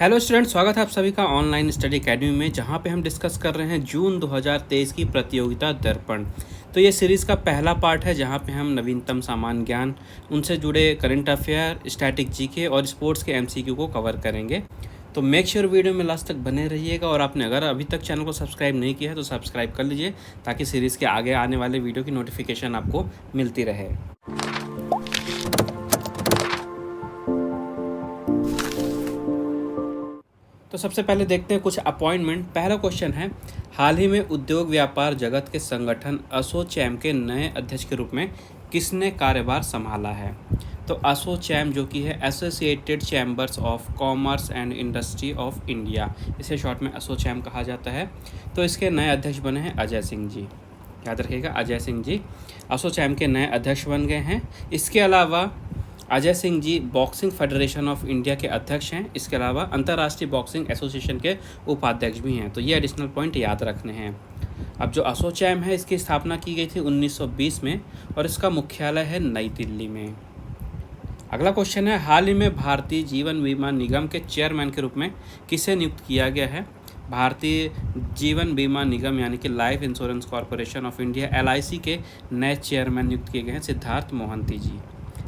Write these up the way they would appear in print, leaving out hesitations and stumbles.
Hello student, स्वागत है आप सभी का ऑनलाइन स्टडी एकेडमी में, जहां पे हम डिस्कस कर रहे हैं जून 2023 की प्रतियोगिता दर्पण। तो ये सीरीज़ का पहला पार्ट है जहां पे हम नवीनतम सामान्य ज्ञान, उनसे जुड़े करंट अफेयर, स्टैटिक जीके और स्पोर्ट्स के एमसीक्यू को कवर करेंगे। तो मेक श्योर वीडियो में लास्ट तक बने रहिएगा और आपने अगर अभी तक चैनल को सब्सक्राइब नहीं किया है तो सब्सक्राइब कर लीजिए ताकि सीरीज़ के आगे आने वाले वीडियो की नोटिफिकेशन आपको मिलती रहे। तो सबसे पहले देखते हैं कुछ अपॉइंटमेंट। पहला क्वेश्चन है, हाल ही में उद्योग व्यापार जगत के संगठन एसोचैम के नए अध्यक्ष के रूप में किसने कार्यभार संभाला है? तो एसोचैम जो कि है associated chambers of commerce and industry of India, इसे शॉर्ट में एसोचैम कहा जाता है। तो इसके नए अध्यक्ष बने हैं अजय सिंह जी। याद रखिएगा, अजय सिंह जी एसोचैम के नए अध्यक्ष बन गए हैं। इसके अलावा Ajay Singh ji boxing federation of India के अध्यक्ष हैं। इसके अलावा अंतर्राष्ट्रीय बॉक्सिंग एसोसिएशन के उपाध्यक्ष भी हैं। तो ये एडिशनल पॉइंट याद रखने हैं। अब जो एसोचैम है, इसकी स्थापना की गई थी 1920 में और इसका मुख्यालय है नई दिल्ली में। अगला क्वेश्चन है, हाल ही में भारतीय जीवन बीमा निगम के चेयरमैन के रूप में किसे नियुक्त किया गया है? भारतीय जीवन बीमा निगम यानी कि life insurance corporation of India LIC के नए चेयरमैन नियुक्त किए गए हैं सिद्धार्थ मोहंती जी।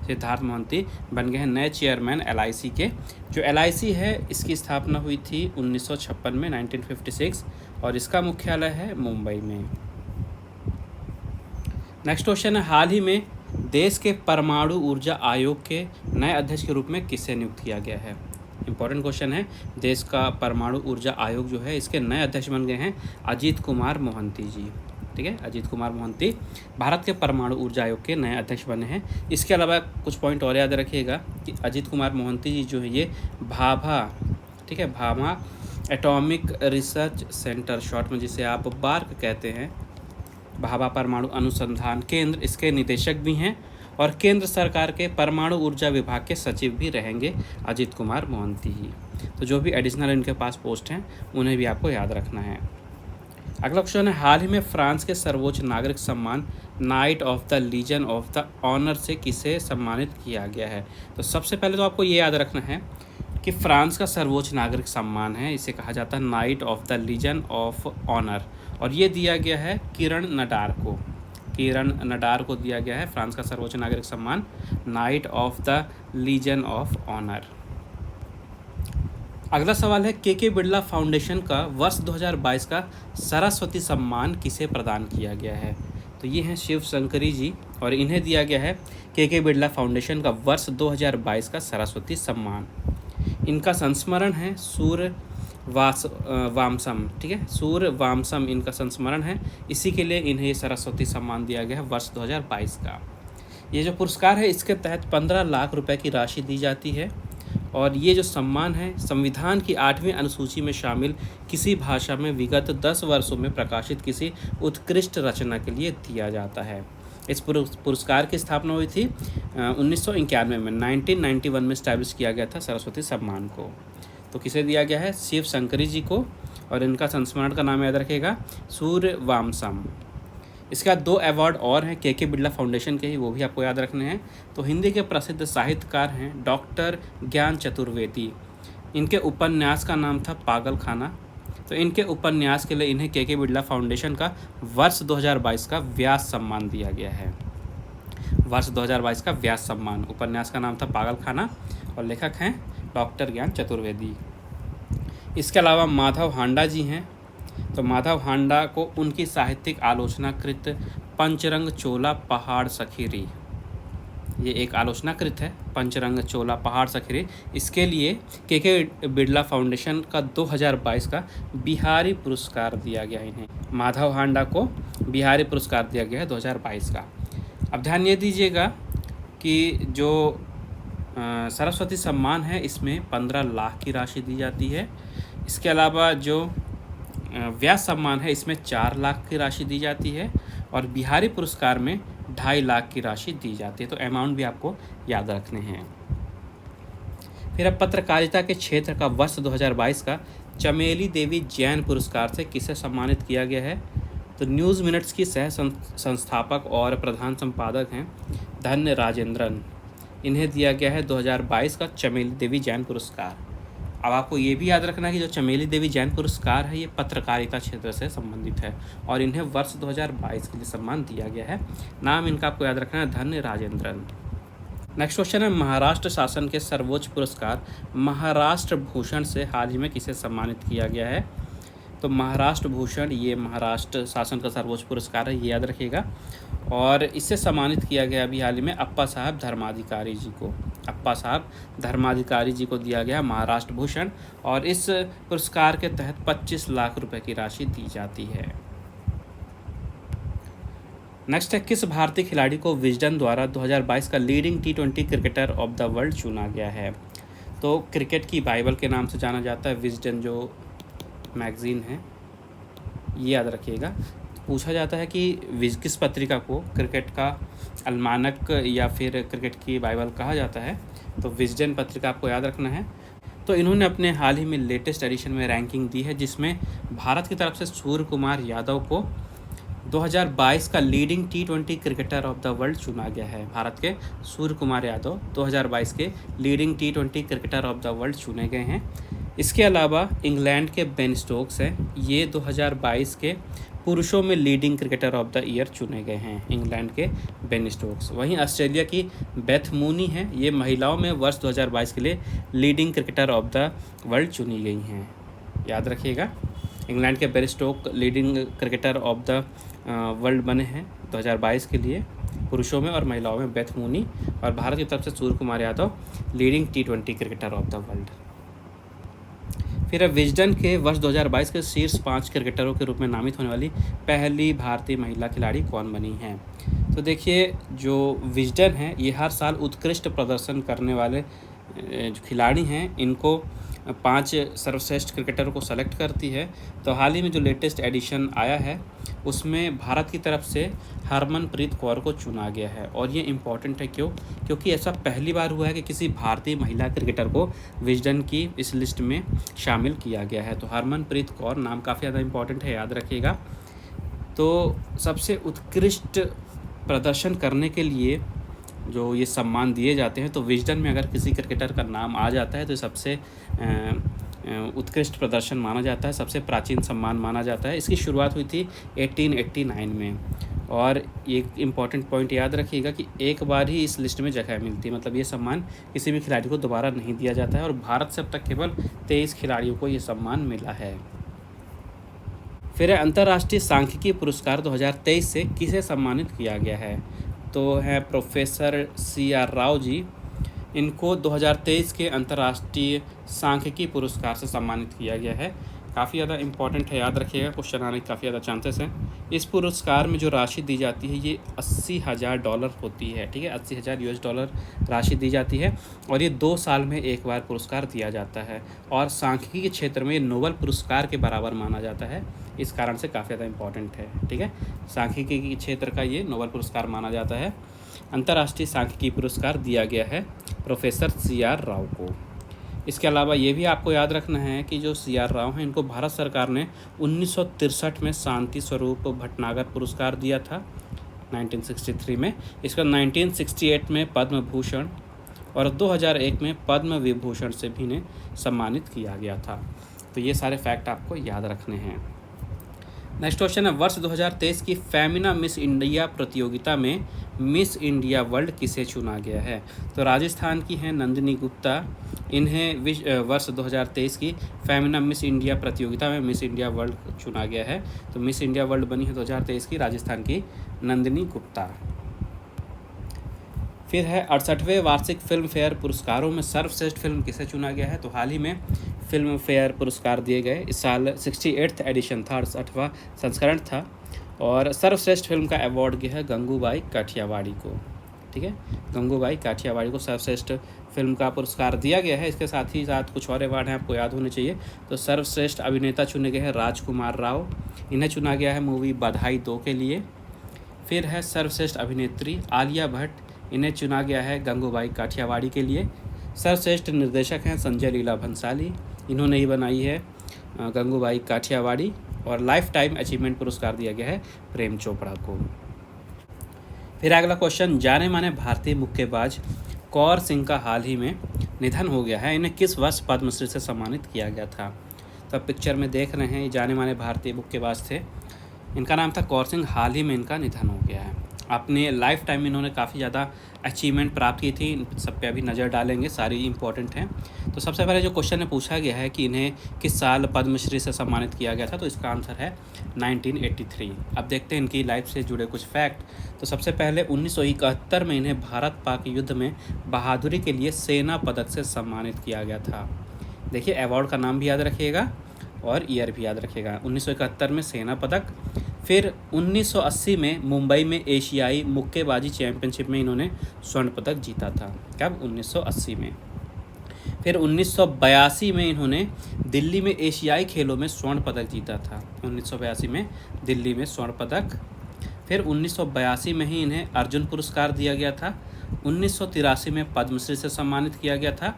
सिद्धार्थ मोहंती बन गए हैं नए चेयरमैन LIC के। जो LIC है इसकी स्थापना हुई थी 1956 में, 1956, और इसका मुख्यालय है मुंबई में। नेक्स्ट क्वेश्चन है, हाल ही में देश के परमाणु ऊर्जा आयोग के नए अध्यक्ष के रूप में किसे नियुक्त किया गया है? इंपॉर्टेंट क्वेश्चन है। देश का परमाणु ऊर्जा आयोग जो है इसके नए अध्यक्ष बन गए हैं अजीत कुमार मोहंती जी। ठीक है, अजीत कुमार मोहंती भारत के परमाणु ऊर्जा आयोग के नए अध्यक्ष बने हैं। इसके अलावा कुछ पॉइंट और याद रखिएगा कि अजीत कुमार मोहंती जी जो है ये भाभा, ठीक है, Bhabha atomic research centre, short में जिसे आप बार्क कहते हैं, भाभा परमाणु अनुसंधान केंद्र, इसके निदेशक भी हैं और केंद्र सरकार के परमाणु ऊर्जा विभाग के सचिव भी रहेंगे अजीत कुमार मोहंती ही। तो जो भी एडिशनल इनके पास पोस्ट हैं उन्हें भी आपको याद रखना है। अगला क्वेश्चन है, हाल ही में फ्रांस के सर्वोच्च नागरिक सम्मान knight of the legion of the honour से किसे सम्मानित किया गया है? तो सबसे पहले तो आपको ये याद रखना है कि फ्रांस का सर्वोच्च नागरिक सम्मान है, इसे कहा जाता है knight of the legion of honour, और ये दिया गया है किरण नडार को। किरण नडार को दिया गया है फ्रांस का सर्वोच्च नागरिक सम्मान knight of the legion of honour. अगला सवाल है, के बिरला फाउंडेशन का वर्ष 2022 का सरस्वती सम्मान किसे प्रदान किया गया है? तो ये हैं शिव शंकरी जी और इन्हें दिया गया है के बिरला फाउंडेशन का वर्ष 2022 का सरस्वती सम्मान। इनका संस्मरण है सूर्य वामसम, ठीक है, सूर्य वामसम इनका संस्मरण है, इसी के लिए इन्हें सरस्वती सम्मान दिया गया है वर्ष 2022 का। ये जो पुरस्कार है इसके तहत 15 लाख रुपए की राशि दी जाती है और ये जो सम्मान है संविधान की 8वीं अनुसूची में शामिल किसी भाषा में विगत 10 वर्षों में प्रकाशित किसी उत्कृष्ट रचना के लिए दिया जाता है। इस पुरस्कार की स्थापना हुई थी 1991 में, 1991 में स्टैब्लिश किया गया था सरस्वती सम्मान को। तो किसे दिया गया है? शिव शंकरी जी को, और इनका संस्मरण का नाम याद रखिएगा सूर्य वामसम। इसके बाद 2 अवार्ड और हैं के बिरला फाउंडेशन के ही, वो भी आपको याद रखने हैं। तो हिंदी के प्रसिद्ध साहित्यकार हैं डॉक्टर ज्ञान चतुर्वेदी, इनके उपन्यास का नाम था पागल खाना। तो इनके उपन्यास के लिए इन्हें के बिरला फाउंडेशन का वर्ष 2022 का व्यास सम्मान दिया गया है। वर्ष 2022 का व्यास सम्मान, उपन्यास का नाम था पागल खाना और लेखक हैं डॉक्टर ज्ञान चतुर्वेदी। इसके अलावा माधव हांडा जी हैं। तो माधव हांडा को उनकी साहित्यिक आलोचनाकृत पंचरंग चोला पहाड़ सखीरी, ये एक आलोचनाकृत है पंचरंग चोला पहाड़ सखीरी, इसके लिए के बिरला फाउंडेशन का 2022 का बिहारी पुरस्कार दिया गया है। इन्हें माधव हांडा को बिहारी पुरस्कार दिया गया है 2022 का। अब ध्यान ये दीजिएगा कि जो सरस्वती सम्मान है इसमें 15 लाख की राशि दी जाती है। इसके अलावा जो व्यास सम्मान है इसमें 4 लाख की राशि दी जाती है और बिहारी पुरस्कार में 2.5 लाख की राशि दी जाती है। तो अमाउंट भी आपको याद रखने हैं। फिर अब पत्रकारिता के क्षेत्र का वर्ष 2022 का चमेली देवी जैन पुरस्कार से किसे सम्मानित किया गया है? तो न्यूज़ मिनट्स की सह संस्थापक और प्रधान संपादक हैं धन्य राजेंद्रन, इन्हें दिया गया है 2022 का चमेली देवी जैन पुरस्कार। अब आपको ये भी याद रखना है कि जो चमेली देवी जैन पुरस्कार है ये पत्रकारिता क्षेत्र से संबंधित है और इन्हें वर्ष 2022 के लिए सम्मान दिया गया है। नाम इनका आपको याद रखना है धन्य राजेंद्रन। नेक्स्ट क्वेश्चन है महाराष्ट्र शासन के सर्वोच्च पुरस्कार महाराष्ट्र भूषण से हाल ही में किसे सम्मानित किया गया है? तो महाराष्ट्र भूषण ये महाराष्ट्र शासन का सर्वोच्च पुरस्कार है, ये याद रखिएगा। और इससे सम्मानित किया गया अभी हाल ही में अप्पा साहब धर्माधिकारी जी को। अप्पा साहब धर्माधिकारी जी को दिया गया महाराष्ट्र भूषण और इस पुरस्कार के तहत 25 लाख रुपए की राशि दी जाती है। नेक्स्ट है किस भारतीय खिलाड़ी को विजडन द्वारा 2022 का leading T20 cricketer of the world चुना गया है? तो क्रिकेट की बाइबल के नाम से जाना जाता है विजडन जो मैगज़ीन है, ये याद रखिएगा। पूछा जाता है कि किस पत्रिका को क्रिकेट का अलमानक या फिर क्रिकेट की बाइबल कहा जाता है, तो विजडन पत्रिका आपको याद रखना है। तो इन्होंने अपने हाल ही में लेटेस्ट एडिशन में रैंकिंग दी है जिसमें भारत की तरफ से सूर्य कुमार यादव को 2022 का leading T20 cricketer of the world चुना गया है। भारत के सूर्य कुमार यादव 2022 के leading T20 cricketer of the world चुने गए हैं। इसके अलावा इंग्लैंड के बेन स्टोक्स हैं, ये 2022 के पुरुषों में leading cricketer of the year चुने गए हैं, इंग्लैंड के बेन स्टोक्स। वहीं ऑस्ट्रेलिया की बेथ मूनी हैं, ये महिलाओं में वर्ष 2022 के लिए leading cricketer of the world चुनी गई हैं, याद रखिएगा। इंग्लैंड के Ben Stoke leading cricketer of the world बने हैं 2022 के लिए पुरुषों में, और महिलाओं में बेथ मूनी, और भारत की तरफ से Surya Kumar Yadav leading T20 cricketer of the world. फिर विजडन के वर्ष 2022 के शीर्ष 5 क्रिकेटरों के रूप में नामित होने वाली पहली भारतीय महिला खिलाड़ी कौन बनी हैं? तो देखिए जो विजडन है ये हर साल उत्कृष्ट प्रदर्शन करने वाले जो खिलाड़ी हैं इनको 5 सर्वश्रेष्ठ क्रिकेटरों को सेलेक्ट करती है। तो हाल ही में जो लेटेस्ट एडिशन आया है उसमें भारत की तरफ से हरमनप्रीत कौर को चुना गया है, और ये इम्पॉर्टेंट है क्योंकि ऐसा पहली बार हुआ है कि किसी भारतीय महिला क्रिकेटर को विजडन की इस लिस्ट में शामिल किया गया है। तो हरमनप्रीत कौर नाम काफ़ी ज़्यादा इम्पॉर्टेंट है, याद रखिएगा। तो सबसे उत्कृष्ट प्रदर्शन करने के लिए जो ये सम्मान दिए जाते हैं, तो विजडन में अगर किसी क्रिकेटर का नाम आ जाता है तो सबसे उत्कृष्ट प्रदर्शन माना जाता है, सबसे प्राचीन सम्मान माना जाता है। इसकी शुरुआत हुई थी 1889 में, और एक इम्पॉर्टेंट पॉइंट याद रखिएगा कि एक बार ही इस लिस्ट में जगह मिलती है, मतलब ये सम्मान किसी भी खिलाड़ी को दोबारा नहीं दिया जाता है, और भारत से अब तक केवल 23 खिलाड़ियों को ये सम्मान मिला है। फिर अंतर्राष्ट्रीय सांख्यिकी पुरस्कार 2023 से किसे सम्मानित किया गया है? तो है प्रोफेसर CR राव जी, इनको 2023 के अंतर्राष्ट्रीय सांख्यिकी पुरस्कार से सम्मानित किया गया है। काफ़ी ज़्यादा इंपॉर्टेंट है, याद रखिएगा, क्वेश्चन आने के काफ़ी ज़्यादा चांसेस हैं। इस पुरस्कार में जो राशि दी जाती है ये $80,000 होती है, ठीक है, $80,000 राशि दी जाती है, और ये 2 साल में एक बार पुरस्कार दिया जाता है, और सांख्यिकी के क्षेत्र में ये नोबेल पुरस्कार के बराबर माना जाता है, इस कारण से काफ़ी ज़्यादा इंपॉर्टेंट है, ठीक है। सांख्यिकी के क्षेत्र का ये नोबेल पुरस्कार माना जाता है। अंतर्राष्ट्रीय सांख्यिकी पुरस्कार दिया गया है प्रोफेसर CR राव को। इसके अलावा ये भी आपको याद रखना है कि जो CR राव हैं इनको भारत सरकार ने 1963 में शांति स्वरूप भटनागर पुरस्कार दिया था 1963 में। इसका 1968 में पद्म भूषण और 2001 में पद्म विभूषण से भी इन्हें सम्मानित किया गया था। तो ये सारे फैक्ट आपको याद रखने हैं। नेक्स्ट क्वेश्चन है, वर्ष 2023 की फेमिना मिस इंडिया प्रतियोगिता में मिस इंडिया वर्ल्ड किसे चुना गया है? तो राजस्थान की हैं नंदिनी गुप्ता, इन्हें वर्ष 2023 की फेमिना मिस इंडिया प्रतियोगिता में मिस इंडिया वर्ल्ड चुना गया है। तो मिस इंडिया वर्ल्ड बनी है 2023 की राजस्थान की नंदिनी गुप्ता। फिर है 68वें वार्षिक फिल्म फेयर पुरस्कारों में सर्वश्रेष्ठ फिल्म किसे चुना गया है? तो हाल ही में फिल्म फेयर पुरस्कार दिए गए, इस साल 68th एडिशन था, 68वां संस्करण था, और सर्वश्रेष्ठ फिल्म का अवार्ड गया है गंगूबाई काठियावाड़ी को, ठीक है, गंगूबाई काठियावाड़ी को सर्वश्रेष्ठ फिल्म का पुरस्कार दिया गया है। इसके साथ ही साथ कुछ और अवार्ड हैं आपको याद होने चाहिए। तो सर्वश्रेष्ठ अभिनेता चुने गए हैं राजकुमार राव, इन्हें चुना गया है मूवी बधाई 2 के लिए। फिर है सर्वश्रेष्ठ अभिनेत्री आलिया भट्ट, इन्हें चुना गया है गंगूबाई काठियावाड़ी के लिए। सर्वश्रेष्ठ निर्देशक हैं संजय लीला भंसाली, इन्होंने ही बनाई है गंगूबाई काठियावाड़ी। और लाइफ टाइम अचीवमेंट पुरस्कार दिया गया है प्रेम चोपड़ा को। फिर अगला क्वेश्चन, जाने माने भारतीय मुक्केबाज कौर सिंह का हाल ही में निधन हो गया है। इन्हें किस वर्ष पद्मश्री से सम्मानित किया गया था? तो आप पिक्चर में देख रहे हैं, ये जाने माने भारतीय मुक्केबाज थे। इनका नाम था कौर सिंह। हाल ही में इनका निधन हो गया है। अपने लाइफ टाइम में इन्होंने काफ़ी ज़्यादा अचीवमेंट प्राप्त की थी। इन सब पे अभी नज़र डालेंगे, सारी इंपॉर्टेंट हैं। तो सबसे पहले जो क्वेश्चन में पूछा गया है कि इन्हें किस साल पद्मश्री से सम्मानित किया गया था, तो इसका आंसर है 1983। अब देखते हैं इनकी लाइफ से जुड़े कुछ फैक्ट। तो सबसे पहले 1971 में इन्हें भारत पाक युद्ध में बहादुरी के लिए सेना पदक से सम्मानित किया गया था। देखिए, अवार्ड का नाम भी याद रखिएगा और ईयर भी याद रखिएगा। 1971 में सेना पदक। फिर 1980 में मुंबई में एशियाई मुक्केबाजी चैंपियनशिप में इन्होंने स्वर्ण पदक जीता था। कब? 1980 में। फिर 1982 में इन्होंने दिल्ली में एशियाई खेलों में स्वर्ण पदक जीता था। 1982 में दिल्ली में स्वर्ण पदक। फिर 1982 में ही इन्हें अर्जुन पुरस्कार दिया गया था। 1983 में पद्मश्री से सम्मानित किया गया था।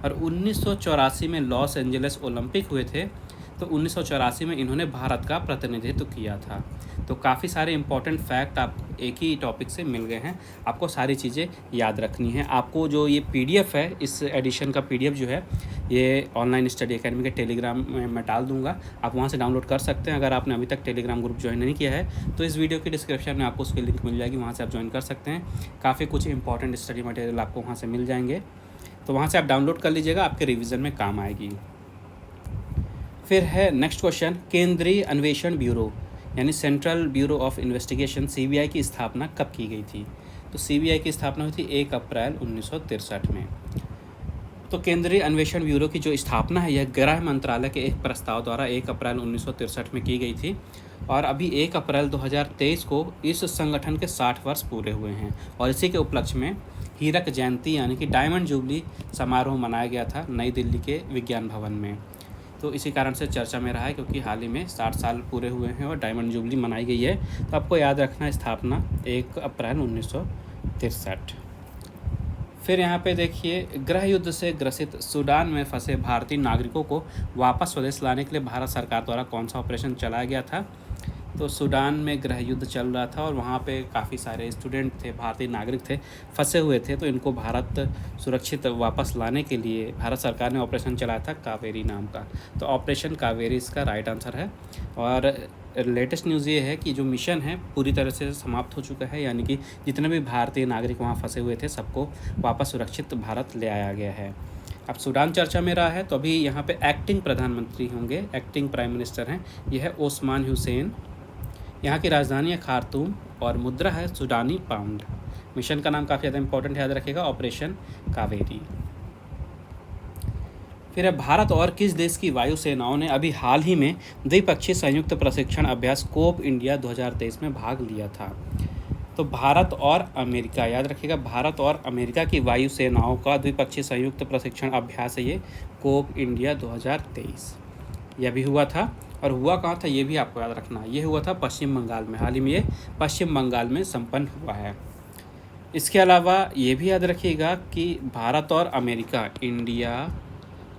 और 1984 में लॉस एंजलिस ओलंपिक हुए थे, तो 1984 में इन्होंने भारत का प्रतिनिधित्व किया था। तो काफ़ी सारे इंपॉर्टेंट फैक्ट आप एक ही टॉपिक से मिल गए हैं। आपको सारी चीज़ें याद रखनी है। आपको जो ये पीडीएफ है, इस एडिशन का पीडीएफ जो है, ये ऑनलाइन स्टडी एकेडमी के टेलीग्राम में मैं डाल दूंगा। आप वहाँ से डाउनलोड कर सकते हैं। अगर आपने अभी तक टेलीग्राम ग्रुप ज्वाइन नहीं किया है तो इस वीडियो की डिस्क्रिप्शन में आपको उसकी लिंक मिल जाएगी, वहाँ से आप ज्वाइन कर सकते हैं। काफ़ी कुछ इंपॉर्टेंट स्टडी मटेरियल आपको वहाँ से मिल जाएंगे, तो वहाँ से आप डाउनलोड कर लीजिएगा, आपके रिविज़न में काम आएगी। फिर है नेक्स्ट क्वेश्चन, केंद्रीय अन्वेषण ब्यूरो यानी central bureau of investigation CBI की स्थापना कब की गई थी? तो सीबीआई की स्थापना हुई थी 1 अप्रैल 1963 में। तो केंद्रीय अन्वेषण ब्यूरो की जो स्थापना है यह गृह मंत्रालय के एक प्रस्ताव द्वारा 1 अप्रैल 1963 में की गई थी। और अभी 1 अप्रैल 2023 को इस संगठन के 60 वर्ष पूरे हुए हैं। और इसी के उपलक्ष्य में हीरक जयंती यानी कि डायमंड जुबली समारोह मनाया गया था नई दिल्ली के विज्ञान भवन में। तो इसी कारण से चर्चा में रहा है, क्योंकि हाल ही में 60 साल पूरे हुए हैं और डायमंड जुबली मनाई गई है। तो आपको याद रखना है, स्थापना 1 अप्रैल 1963। फिर यहाँ पे देखिए, गृह युद्ध से ग्रसित सूडान में फंसे भारतीय नागरिकों को वापस स्वदेश लाने के लिए भारत सरकार द्वारा कौन सा ऑपरेशन चलाया गया था? तो सूडान में गृह युद्ध चल रहा था और वहाँ पे काफ़ी सारे स्टूडेंट थे, भारतीय नागरिक थे, फंसे हुए थे। तो इनको भारत सुरक्षित वापस लाने के लिए भारत सरकार ने ऑपरेशन चलाया था कावेरी नाम का। तो ऑपरेशन कावेरी इसका राइट आंसर है। और लेटेस्ट न्यूज़ ये है कि जो मिशन है पूरी तरह से समाप्त हो चुका है, यानी कि जितने भी भारतीय नागरिक वहाँ फंसे हुए थे सबको वापस सुरक्षित भारत ले आया गया है। अब सूडान चर्चा में रहा है, तो अभी यहाँ पे एक्टिंग प्रधानमंत्री होंगे, एक्टिंग प्राइम मिनिस्टर हैं, यह है ओस्मान हुसैन। यहाँ की राजधानी है खार्तूम और मुद्रा है सूडानी पाउंड। मिशन का नाम काफ़ी ज़्यादा इंपॉर्टेंट, याद रखिएगा, ऑपरेशन कावेरी। फिर है, भारत और किस देश की वायुसेनाओं ने अभी हाल ही में द्विपक्षीय संयुक्त प्रशिक्षण अभ्यास कोप इंडिया 2023 में भाग लिया था? तो भारत और अमेरिका, याद रखिएगा, भारत और अमेरिका की वायुसेनाओं का द्विपक्षीय संयुक्त प्रशिक्षण अभ्यास है ये कोप इंडिया 2023। यह भी हुआ था। और हुआ कहाँ था ये भी आपको याद रखना, ये हुआ था पश्चिम बंगाल में। हाल ही में ये पश्चिम बंगाल में संपन्न हुआ है। इसके अलावा ये भी याद रखिएगा कि भारत और अमेरिका, इंडिया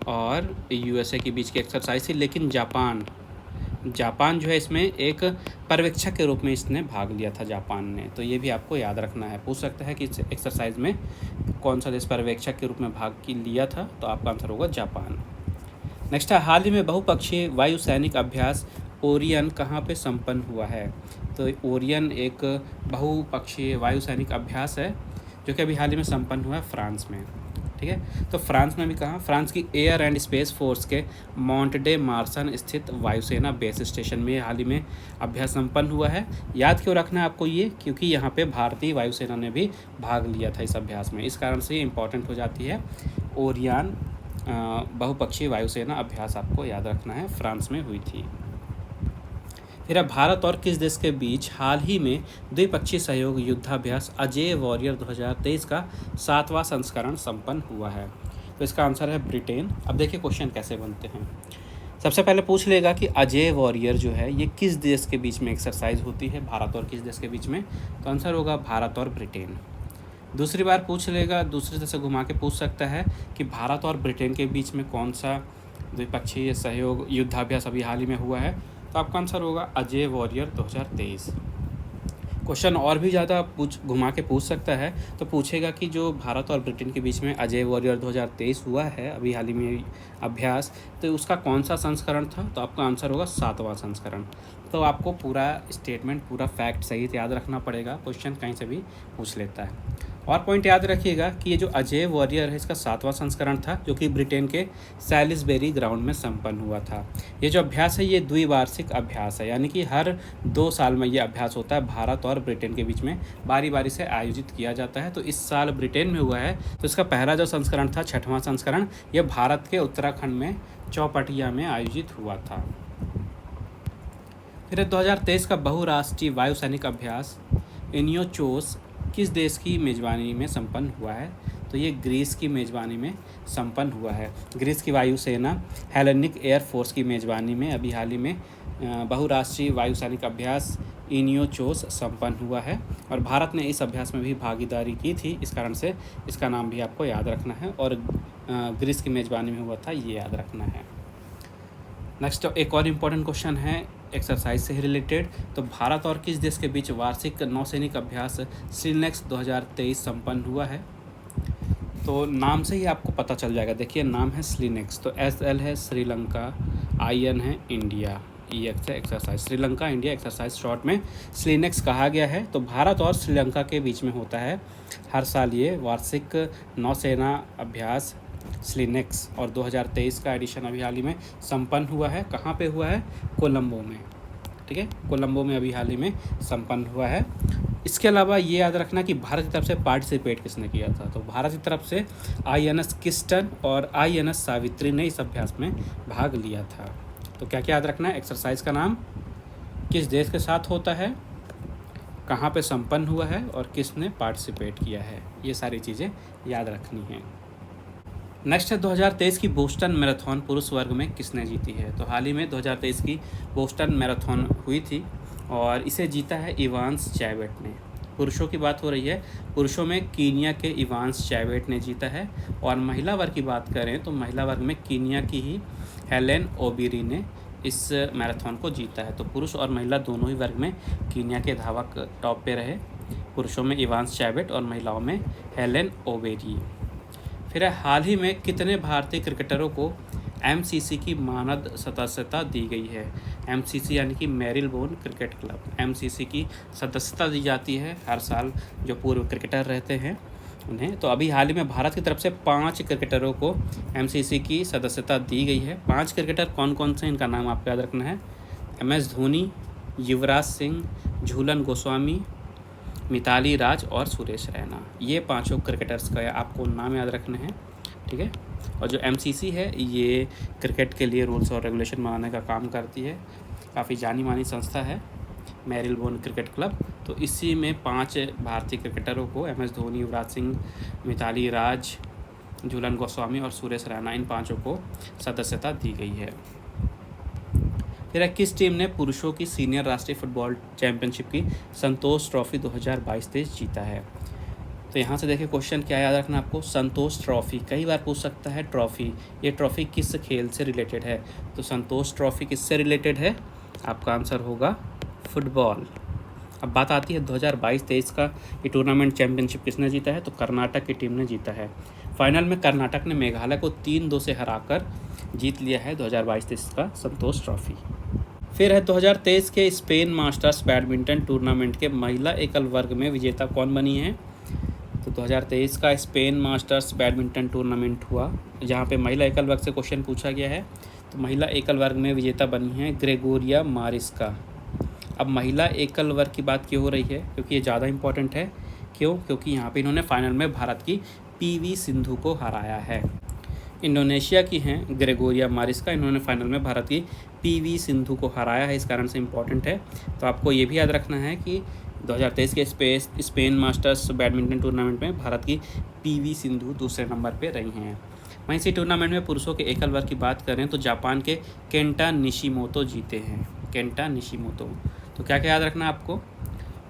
और यूएसए के बीच की एक्सरसाइज थी, लेकिन जापान जो है इसमें एक पर्यवेक्षक के रूप में इसने भाग लिया था, जापान ने। तो ये भी आपको याद रखना है। पूछ सकता है कि इस एक्सरसाइज में कौन सा देश पर्यवेक्षक के रूप में भाग लिया था, तो आपका आंसर होगा जापान। नेक्स्ट है, हाल ही में बहुपक्षीय वायु सैनिक अभ्यास ओरियन कहाँ पे संपन्न हुआ है? तो ओरियन एक बहुपक्षीय वायु सैनिक अभ्यास है जो कि अभी हाल ही में संपन्न हुआ है फ्रांस में। ठीक है, तो फ्रांस में भी कहाँ? फ्रांस की एयर एंड स्पेस फोर्स के मॉन्ट डे मार्सन स्थित वायुसेना बेस स्टेशन में हाल ही में अभ्यास संपन्न हुआ है। याद क्यों रखना है आपको ये? क्योंकि यहाँ पे भारतीय वायुसेना ने भी भाग लिया था इस अभ्यास में, इस कारण से ये इंपॉर्टेंट हो जाती है। ओरियन बहुपक्षीय वायुसेना अभ्यास आपको याद रखना है, फ्रांस में हुई थी। फिर भारत और किस देश के बीच हाल ही में द्विपक्षीय सहयोग युद्धाभ्यास अजय वॉरियर 2023 का 7वां संस्करण संपन्न हुआ है? तो इसका आंसर है ब्रिटेन। अब देखिए क्वेश्चन कैसे बनते हैं। सबसे पहले पूछ लेगा कि अजय वॉरियर जो है ये किस देश के बीच में एक्सरसाइज होती है, भारत और किस देश के बीच में? तो आंसर होगा भारत और ब्रिटेन। दूसरी बार पूछ लेगा, दूसरी तरह से घुमा के पूछ सकता है कि भारत और ब्रिटेन के बीच में कौन सा द्विपक्षीय सहयोग युद्धाभ्यास अभी हाल ही में हुआ है? तो आपका आंसर होगा अजय वॉरियर 2023। क्वेश्चन और भी ज़्यादा घुमा के पूछ सकता है, तो पूछेगा कि जो भारत और ब्रिटेन के बीच में अजय वॉरियर 2023 हुआ है अभी हाल ही में अभ्यास, तो उसका कौन सा संस्करण था? तो आपका आंसर होगा 7वां संस्करण। तो आपको पूरा स्टेटमेंट, पूरा फैक्ट सहित याद रखना पड़ेगा, क्वेश्चन कहीं से भी पूछ लेता है। और पॉइंट याद रखिएगा कि ये जो अजय वॉरियर है इसका 7वां संस्करण था, जो कि ब्रिटेन के सैलिसबेरी ग्राउंड में संपन्न हुआ था। ये जो अभ्यास है ये द्विवार्षिक अभ्यास है, यानी कि हर 2 साल में ये अभ्यास होता है, भारत और ब्रिटेन के बीच में बारी बारी से आयोजित किया जाता है। तो इस साल ब्रिटेन में हुआ है, तो इसका पहला जो संस्करण था 6वां संस्करण, ये भारत के उत्तराखंड में चौपटिया में आयोजित हुआ था। फिर 2023 का बहुराष्ट्रीय वायुसैनिक अभ्यास इनियोचोस किस देश की मेज़बानी में संपन्न हुआ है? तो ये ग्रीस की मेज़बानी में संपन्न हुआ है। ग्रीस की वायुसेना हेलेनिक एयर फोर्स की मेज़बानी में अभी हाल ही में बहुराष्ट्रीय वायुसैनिक अभ्यास इनियोचोस संपन्न हुआ है, और भारत ने इस अभ्यास में भी भागीदारी की थी, इस कारण से इसका नाम भी आपको याद रखना है, और ग्रीस की मेज़बानी में हुआ था, ये याद रखना है। नेक्स्ट एक और इम्पॉर्टेंट क्वेश्चन है एक्सरसाइज से रिलेटेड। तो भारत और किस देश के बीच वार्षिक नौसैनिक अभ्यास स्लिनेक्स 2023 संपन्न हुआ है? तो नाम से ही आपको पता चल जाएगा, देखिए नाम है स्लिनेक्स, तो SL है श्रीलंका, IN है इंडिया, EX है exercise, Sri Lanka India exercise short में स्लिनेक्स कहा गया है। तो भारत और श्रीलंका के बीच में होता है हर साल ये वार्षिक नौसेना अभ्यास स्लिनेक्स, और 2023 का एडिशन अभी हाल ही में संपन्न हुआ है। कहाँ पे हुआ है? कोलंबो में, ठीक है, कोलंबो में अभी हाल ही में संपन्न हुआ है। इसके अलावा ये याद रखना कि भारत की तरफ से पार्टिसिपेट किसने किया था? तो भारत की तरफ से INS किस्टन और INS सावित्री ने इस अभ्यास में भाग लिया था। तो क्या क्या याद रखना है? एक्सरसाइज का नाम, किस देश के साथ होता है, कहाँ पे संपन्न हुआ है, और किसने पार्टिसिपेट किया है, ये सारी चीज़ें याद रखनी हैं। नेक्स्ट है 2023 की बोस्टन मैराथन पुरुष वर्ग में किसने जीती है? तो हाल ही में 2023 की बोस्टन मैराथन हुई थी, और इसे जीता है इवांस चैवेट ने। पुरुषों की बात हो रही है, पुरुषों में कीनिया के इवांस चैवेट ने जीता है, और महिला वर्ग की बात करें तो महिला वर्ग में कीनिया की ही हेलेन ओबिरी ने इस मैराथन को जीता है। तो पुरुष और महिला दोनों ही वर्ग में कीनिया के धावक टॉप पे रहे, पुरुषों में इवांस चैवेट और महिलाओं में हेलेन ओबेरी। फिर हाल ही में कितने भारतीय क्रिकेटरों को MCC की मानद सदस्यता दी गई है? MCC यानी कि मैरिलबोन क्रिकेट क्लब, MCC की सदस्यता दी जाती है हर साल जो पूर्व क्रिकेटर रहते हैं उन्हें। तो अभी हाल ही में भारत की तरफ से 5 क्रिकेटरों को MCC की सदस्यता दी गई है। 5 क्रिकेटर कौन कौन से, इनका नाम आपको याद रखना है। MS धोनी, युवराज सिंह, झूलन गोस्वामी, मिताली राज और सुरेश रैना, ये 5 क्रिकेटर्स का आपको नाम याद रखने हैं, ठीक है। और जो MCC है ये क्रिकेट के लिए रूल्स और रेगुलेशन बनाने का काम करती है, काफ़ी जानी मानी संस्था है मैरिलबोन क्रिकेट क्लब। तो इसी में 5 भारतीय क्रिकेटरों को MS धोनी, युवराज सिंह, मिताली राज, झूलन गोस्वामी और सुरेश रैना, इन 5 को सदस्यता दी गई है। फिर किस टीम ने पुरुषों की सीनियर राष्ट्रीय फुटबॉल चैंपियनशिप की संतोष ट्रॉफी 2022-23 जीता है? तो यहाँ से देखिए क्वेश्चन क्या याद रखना आपको, संतोष ट्रॉफी कई बार पूछ सकता है। ट्रॉफी, ये ट्रॉफी किस खेल से रिलेटेड है? तो संतोष ट्रॉफी किससे रिलेटेड है? आपका आंसर होगा फुटबॉल। अब बात आती है 2022-23 का ये टूर्नामेंट चैंपियनशिप किसने जीता है? तो कर्नाटक की टीम ने जीता है। फाइनल में कर्नाटक ने मेघालय को 3-2 से हराकर जीत लिया है 2022-23 का संतोष ट्रॉफी। फिर है 2023 के स्पेन मास्टर्स बैडमिंटन टूर्नामेंट के महिला एकल वर्ग में विजेता कौन बनी है? तो 2023 का स्पेन मास्टर्स बैडमिंटन टूर्नामेंट हुआ, जहाँ पे महिला एकल वर्ग से क्वेश्चन पूछा गया है। तो महिला एकल वर्ग में विजेता बनी है ग्रेगोरिया मारिस्का। अब महिला एकल वर्ग की बात क्यों हो रही है? क्योंकि ये ज़्यादा इंपॉर्टेंट है। क्यों? क्योंकि यहाँ पे इन्होंने फाइनल में भारत की PV सिंधु को हराया है। इंडोनेशिया की हैं ग्रेगोरिया मारिस्का, इन्होंने फाइनल में भारत की PV सिंधु को हराया है, इस कारण से इम्पॉर्टेंट है। तो आपको ये भी याद रखना है कि 2023 के स्पेन मास्टर्स बैडमिंटन टूर्नामेंट में भारत की PV सिंधु दूसरे नंबर पे रही हैं। वहीं इसी टूर्नामेंट में पुरुषों के एकल वर्ग की बात करें तो जापान के केंटा निशिमोतो जीते हैं, केंटा निशिमोतो। तो क्या क्या याद रखना है आपको?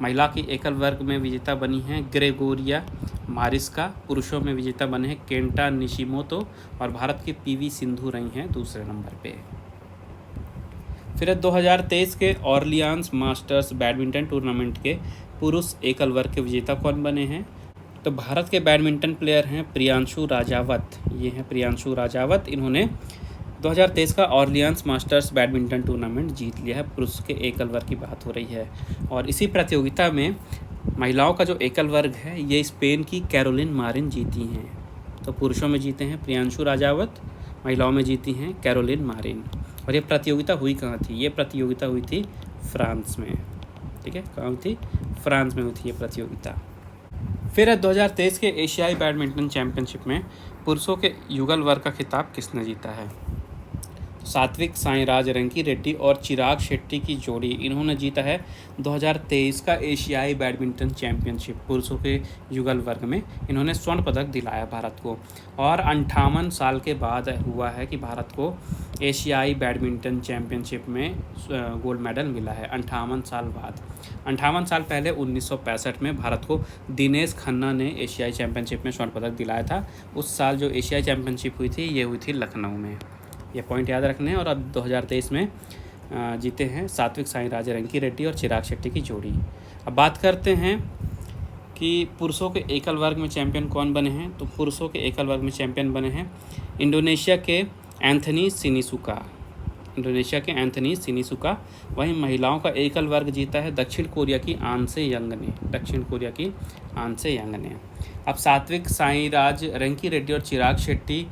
महिला की एकल वर्ग में विजेता बनी हैं ग्रेगोरिया मारिस्का, पुरुषों में विजेता बने हैं केंटा निशिमोतो, और भारत की PV सिंधु रही हैं दूसरे नंबर पे। फिर 2023 के ऑर्लियंस मास्टर्स बैडमिंटन टूर्नामेंट के पुरुष एकल वर्ग के विजेता कौन बने हैं? तो भारत के बैडमिंटन प्लेयर हैं प्रियांशु राजावत। ये हैं प्रियांशु राजावत। इन्होंने 2023 का ऑर्लियंस मास्टर्स बैडमिंटन टूर्नामेंट जीत लिया है। पुरुष के एकल वर्ग की बात हो रही है। और इसी प्रतियोगिता में महिलाओं का जो एकल वर्ग है ये स्पेन की कैरोलिन मारिन जीती हैं। तो पुरुषों में जीते हैं प्रियांशु राजावत, महिलाओं में जीती हैं कैरोलिन मारिन। और ये प्रतियोगिता हुई कहाँ थी? ये प्रतियोगिता हुई थी फ्रांस में। ठीक है, कहाँ हुई थी? फ्रांस में हुई थी ये प्रतियोगिता। फिर 2023 के एशियाई बैडमिंटन चैंपियनशिप में पुरुषों के युगल वर्ग का खिताब किसने जीता है? सात्विक साईराज रंकी रेड्डी और चिराग शेट्टी की जोड़ी, इन्होंने जीता है 2023 का एशियाई बैडमिंटन चैंपियनशिप। पुरुषों के युगल वर्ग में इन्होंने स्वर्ण पदक दिलाया भारत को। और 58 साल के बाद हुआ है कि भारत को एशियाई बैडमिंटन चैंपियनशिप में गोल्ड मेडल मिला है। 58 साल बाद। 58 साल पहले 1965 में भारत को दिनेश खन्ना ने एशियाई चैंपियनशिप में स्वर्ण पदक दिलाया था। उस साल जो एशियाई चैंपियनशिप हुई थी ये हुई थी लखनऊ में। ये पॉइंट याद रखने हैं। और अब 2023 में जीते हैं सात्विक साईराज रंकी रेड्डी और चिराग शेट्टी की जोड़ी। अब बात करते हैं कि पुरुषों के एकल वर्ग में चैंपियन कौन बने हैं। तो पुरुषों के एकल वर्ग में चैंपियन बने हैं इंडोनेशिया के एंथनी सिनिसुका। इंडोनेशिया के एंथनी सिनिसुका। वहीं महिलाओं का एकल वर्ग जीता है दक्षिण कोरिया की आन से यंग ने। दक्षिण कोरिया की आन से यंग ने। अब सात्विक साईराज रंकी रेड्डी और चिराग शेट्टी,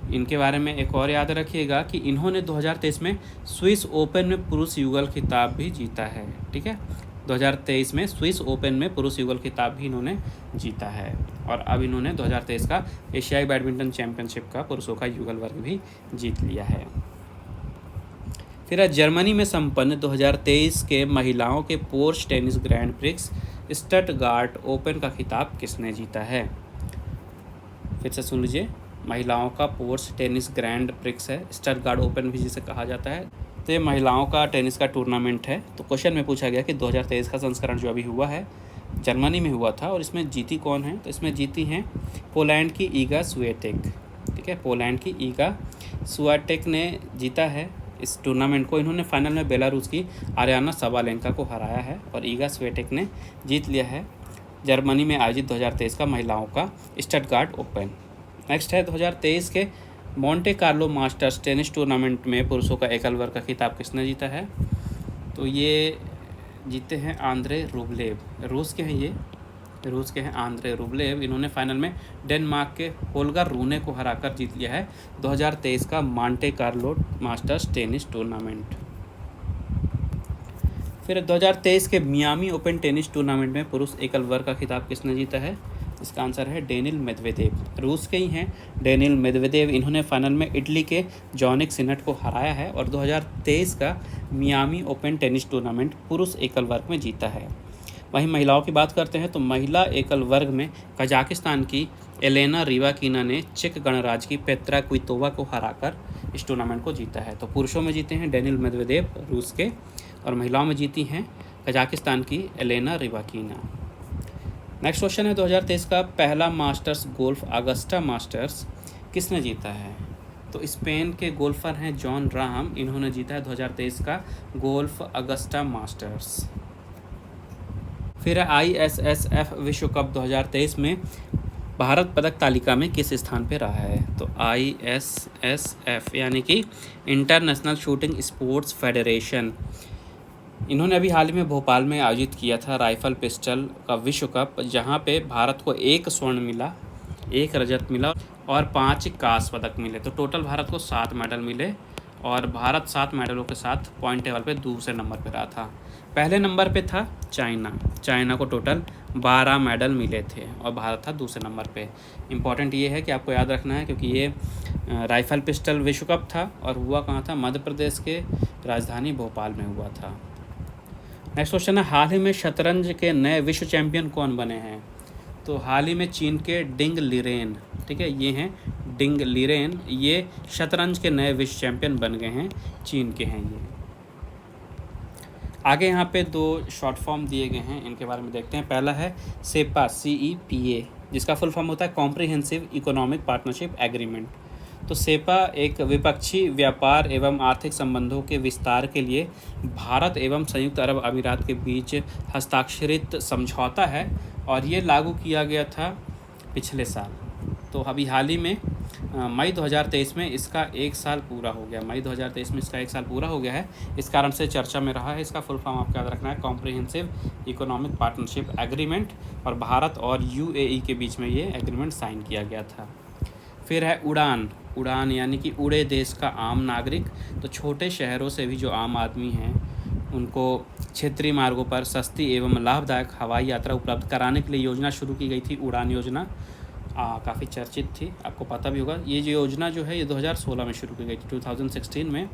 इनके बारे में एक और याद रखिएगा कि इन्होंने 2023 में स्विस ओपन में पुरुष युगल खिताब भी जीता है। ठीक है, 2023 में स्विस ओपन में पुरुष युगल खिताब भी इन्होंने जीता है। और अब इन्होंने 2023 का एशियाई बैडमिंटन चैंपियनशिप का पुरुषों का युगल वर्ग भी जीत लिया है। फिर जर्मनी में संपन्न 2023 के महिलाओं के Porsche tennis grand prix Stuttgart open का खिताब किसने जीता है? फिर से सुन लीजिए, महिलाओं का पोर्श टेनिस ग्रैंड प्रिक्स है, स्टटगार्ट ओपन भी जिसे कहा जाता है। तो ये महिलाओं का टेनिस का टूर्नामेंट है। तो क्वेश्चन में पूछा गया कि 2023 का संस्करण जो अभी हुआ है जर्मनी में हुआ था और इसमें जीती कौन है? तो इसमें जीती हैं पोलैंड की ईगा स्विएटेक। ठीक है, पोलैंड की ईगा स्विएटेक ने जीता है इस टूर्नामेंट को। इन्होंने फाइनल में बेलारूस की आर्याना सबालेंका को हराया है और ईगा स्विएटेक ने जीत लिया है जर्मनी में आयोजित 2023 का महिलाओं का स्टटगार्ट ओपन। नेक्स्ट है 2023 के Monte Carlo masters tennis tournament में पुरुषों का एकल वर्ग का खिताब किसने जीता है? तो ये जीते हैं आंद्रे रूबलेव। रूस के हैं ये, रूस के हैं आंद्रे रूबलेव। इन्होंने फाइनल में डेनमार्क के होल्गर रूने को हराकर जीत लिया है 2023 का Monte Carlo masters tennis tournament. फिर 2023 के मियामी ओपन टेनिस टूर्नामेंट में पुरुष एकल वर्ग का खिताब किसने जीता है? इसका आंसर है डेनिल मेदवेदेव। रूस के ही हैं डेनिल मेदवेदेव। इन्होंने फाइनल में इटली के जॉनिक सिनट को हराया है और 2023 का मियामी ओपन टेनिस टूर्नामेंट पुरुष एकल वर्ग में जीता है। वहीं महिलाओं की बात करते हैं तो महिला एकल वर्ग में कजाकिस्तान की एलेना रिवाकीना ने चेक गणराज्य की पेत्रा क्वितोवा को हराकर इस टूर्नामेंट को जीता है। तो पुरुषों में जीते हैं डेनिल मेदवेदेव रूस के और महिलाओं में जीती हैं कजाकिस्तान की एलेना रिवाकीना। नेक्स्ट क्वेश्चन है 2023 का पहला मास्टर्स गोल्फ अगस्टा मास्टर्स किसने जीता है? तो स्पेन के गोल्फर हैं जॉन राहम। इन्होंने जीता है 2023 का गोल्फ अगस्टा मास्टर्स। फिर ISSF विश्व कप 2023 में भारत पदक तालिका में किस स्थान पे रहा है? तो ISSF यानी कि इंटरनेशनल शूटिंग स्पोर्ट्स फेडरेशन, इन्होंने अभी हाल ही में भोपाल में आयोजित किया था राइफल पिस्टल का विश्व कप, जहां पे भारत को 1 स्वर्ण मिला, 1 रजत मिला और 5 कांस्य पदक मिले। तो टोटल भारत को 7 मेडल मिले और भारत 7 मेडलों के साथ पॉइंट टेबल पे दूसरे नंबर पे रहा था। पहले नंबर पे था चाइना को टोटल 12 मेडल मिले थे और भारत था दूसरे नंबर पे। इम्पॉर्टेंट ये है कि आपको याद रखना है क्योंकि ये राइफल पिस्टल विश्व कप था और हुआ कहाँ था? मध्य प्रदेश के राजधानी भोपाल में हुआ था। नेक्स्ट क्वेश्चन है हाल ही में शतरंज के नए विश्व चैंपियन कौन बने हैं? तो हाल ही में चीन के डिंग लिरेन, ठीक है, ये हैं डिंग लिरेन, ये शतरंज के नए विश्व चैंपियन बन गए हैं, चीन के हैं ये। आगे यहाँ पे 2 शॉर्ट फॉर्म दिए गए हैं, इनके बारे में देखते हैं। पहला है सेपा CEPA, जिसका फुल फॉर्म होता है कॉम्प्रिहेंसिव इकोनॉमिक पार्टनरशिप एग्रीमेंट। तो सेपा एक विपक्षी व्यापार एवं आर्थिक संबंधों के विस्तार के लिए भारत एवं संयुक्त अरब अमीरात के बीच हस्ताक्षरित समझौता है और ये लागू किया गया था पिछले साल। तो अभी हाल ही में मई 2023 में इसका 1 साल पूरा हो गया। मई 2023 में इसका 1 साल पूरा हो गया है, इस कारण से चर्चा में रहा है। इसका फुल फॉर्म आपको याद रखना है, कॉम्प्रिहेंसिव इकोनॉमिक पार्टनरशिप एग्रीमेंट, और भारत और UAE के बीच में ये एग्रीमेंट साइन किया गया था। फिर है उड़ान। उड़ान यानी कि उड़े देश का आम नागरिक। तो छोटे शहरों से भी जो आम आदमी हैं उनको क्षेत्रीय मार्गों पर सस्ती एवं लाभदायक हवाई यात्रा उपलब्ध कराने के लिए योजना शुरू की गई थी, उड़ान योजना। काफ़ी चर्चित थी, आपको पता भी होगा। ये जो योजना जो है ये 2016 में शुरू की गई थी, 2016 में।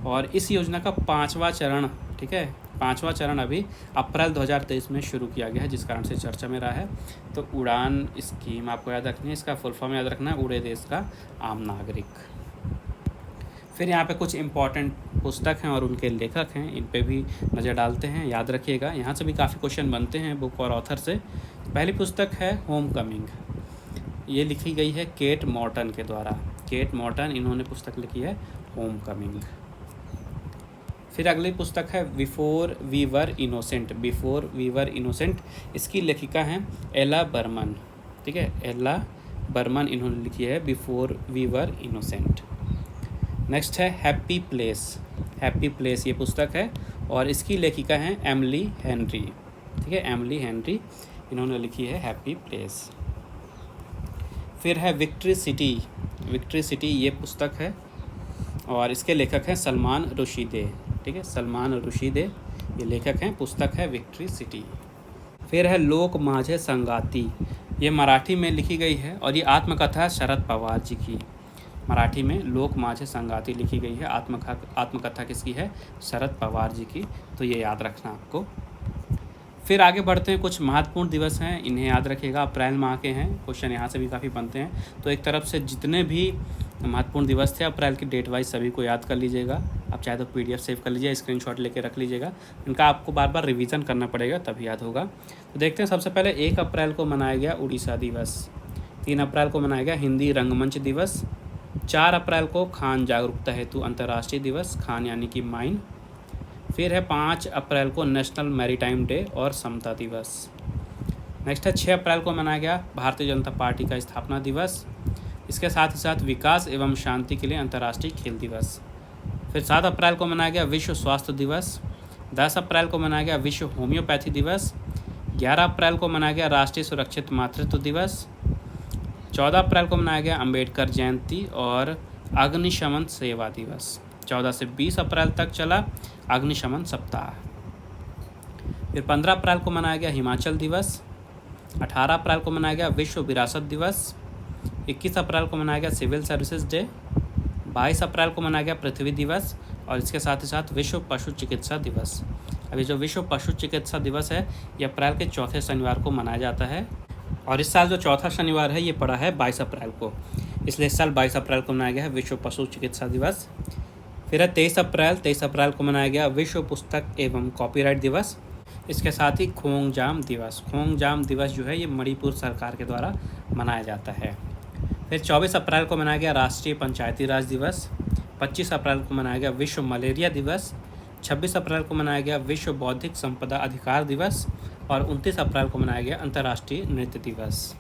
और इस योजना का 5वां चरण, ठीक है, 5वां चरण अभी अप्रैल 2023 में शुरू किया गया है, जिस कारण से चर्चा में रहा है। तो उड़ान स्कीम आपको याद रखनी है, इसका फुल फॉर्म याद रखना है, उड़े देश का आम नागरिक। फिर यहाँ पे कुछ इम्पॉर्टेंट पुस्तक हैं और उनके लेखक हैं, इन पे भी नज़र डालते हैं, याद रखिएगा। यहाँ से भी काफ़ी क्वेश्चन बनते हैं बुक और ऑथर से। पहली पुस्तक है होम कमिंग, ये लिखी गई है केट मॉर्टन के द्वारा। केट मॉर्टन, इन्होंने पुस्तक लिखी है होम कमिंग। फिर अगली पुस्तक है before we were innocent. Before we were innocent, इसकी लेखिका हैं एला बर्मन, ठीक है, एला बर्मन इन्होंने लिखी है before we were innocent. Next है हैप्पी प्लेस। हैप्पी प्लेस ये पुस्तक है और इसकी लेखिका हैं एमिली हेनरी, ठीक है, एमिली हेनरी, इन्होंने लिखी है हैप्पी प्लेस। फिर है विक्ट्री सिटी। विक्ट्री सिटी ये पुस्तक है और इसके लेखक हैं सलमान रुशीदे, ठीक है, सलमान रुशीदे ये लेखक हैं, पुस्तक है विक्ट्री सिटी। फिर है लोक माझे संगाती, ये मराठी में लिखी गई है और ये आत्मकथा शरद पवार जी की। मराठी में लोक माझे संगाती लिखी गई है, आत्मकथा किसकी है, शरद पवार जी की, तो ये याद रखना आपको। फिर आगे बढ़ते हैं, कुछ महत्वपूर्ण दिवस हैं, इन्हें याद रखिएगा, अप्रैल माह के हैं, क्वेश्चन यहाँ से भी काफ़ी बनते हैं। तो एक तरफ से जितने भी महत्वपूर्ण दिवस थे अप्रैल की डेट वाइज सभी को याद कर लीजिएगा। आप चाहे तो PDF सेव कर लीजिए, स्क्रीनशॉट लेके रख लीजिएगा, इनका आपको बार बार रिवीजन करना पड़ेगा तभी याद होगा। तो देखते हैं, सबसे पहले 1 अप्रैल को मनाया गया उड़ीसा दिवस। 3 अप्रैल को मनाया गया हिंदी रंगमंच दिवस। 4 अप्रैल को खान जागरूकता हेतु अंतर्राष्ट्रीय दिवस, खान यानी कि माइन। फिर है 5 अप्रैल को नेशनल मैरीटाइम डे और समता दिवस। नेक्स्ट है 6 अप्रैल को मनाया गया भारतीय जनता पार्टी का स्थापना दिवस। इसके साथ ही साथ विकास एवं शांति के लिए अंतर्राष्ट्रीय खेल दिवस। फिर 7 अप्रैल को मनाया गया विश्व स्वास्थ्य दिवस। 10 अप्रैल को मनाया गया विश्व होम्योपैथी दिवस। 11 अप्रैल को मनाया गया राष्ट्रीय सुरक्षित मातृत्व दिवस। 14 अप्रैल को मनाया गया अंबेडकर जयंती और अग्निशमन सेवा दिवस। 14 से 20 अप्रैल तक चला अग्निशमन सप्ताह। फिर 15 अप्रैल को मनाया गया हिमाचल दिवस। 18 अप्रैल को मनाया गया विश्व विरासत दिवस। 21 अप्रैल को मनाया गया सिविल सर्विसेज डे। 22 अप्रैल को मनाया गया पृथ्वी दिवस और इसके साथ ही साथ विश्व पशु चिकित्सा दिवस। अभी जो विश्व पशु चिकित्सा दिवस है ये अप्रैल के चौथे शनिवार को मनाया जाता है और इस साल जो चौथा शनिवार है ये पड़ा है 22 अप्रैल को, इसलिए इस साल 22 अप्रैल को मनाया गया है विश्व पशु चिकित्सा दिवस। फिर है 23 अप्रैल को मनाया गया विश्व पुस्तक एवं कॉपीराइट दिवस। इसके साथ ही खोंगजाम दिवस। खोंगजाम दिवस जो है ये मणिपुर सरकार के द्वारा मनाया जाता है। फिर 24 अप्रैल को मनाया गया राष्ट्रीय पंचायती राज दिवस। 25 अप्रैल को मनाया गया विश्व मलेरिया दिवस। 26 अप्रैल को मनाया गया विश्व बौद्धिक संपदा अधिकार दिवस और 29 अप्रैल को मनाया गया अंतर्राष्ट्रीय नृत्य दिवस।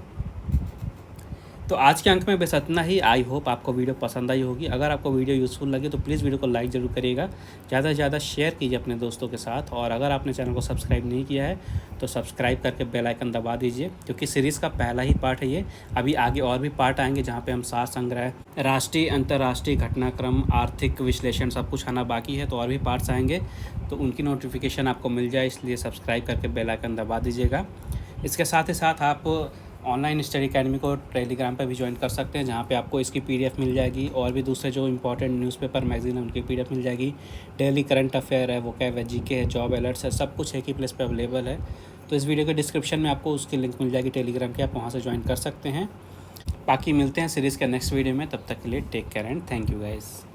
तो आज के अंक में बस इतना ही। आई होप आपको वीडियो पसंद आई होगी। अगर आपको वीडियो यूज़फुल लगे तो प्लीज़ वीडियो को लाइक ज़रूर करिएगा, ज़्यादा से ज़्यादा शेयर कीजिए अपने दोस्तों के साथ और अगर आपने चैनल को सब्सक्राइब नहीं किया है तो सब्सक्राइब करके बेल आइकन दबा दीजिए, क्योंकि सीरीज़ का पहला ही पार्ट है ये। अभी आगे और भी पार्ट आएंगे जहाँ पर हम सार संग्रह, राष्ट्रीय अंतर्राष्ट्रीय घटनाक्रम, आर्थिक विश्लेषण सब कुछ आना बाकी है, तो और भी पार्ट्स आएंगे, तो उनकी नोटिफिकेशन आपको मिल जाए, इसलिए सब्सक्राइब करके बेल आइकन दबा दीजिएगा। इसके साथ ही साथ आप ऑनलाइन स्टडी अकेडमी को टेलीग्राम पर भी ज्वाइन कर सकते हैं, जहाँ पे आपको इसकी PDF मिल जाएगी और भी दूसरे जो इंपॉर्टेंट न्यूज़पेपर मैगजीन है उनकी PDF मिल जाएगी। डेली करंट अफेयर है, वोकैब है, GK है, जॉब अलर्ट्स है, सब कुछ एक ही प्लेस पे अवेलेबल है। तो इस वीडियो के डिस्क्रिप्शन में आपको उसकी लिंक मिल जाएगी टेलीग्राम की, आप वहाँ से ज्वाइन कर सकते हैं। बाकी मिलते हैं सीरीज़ के नेक्स्ट वीडियो में, तब तक के लिए take care and thank you guys.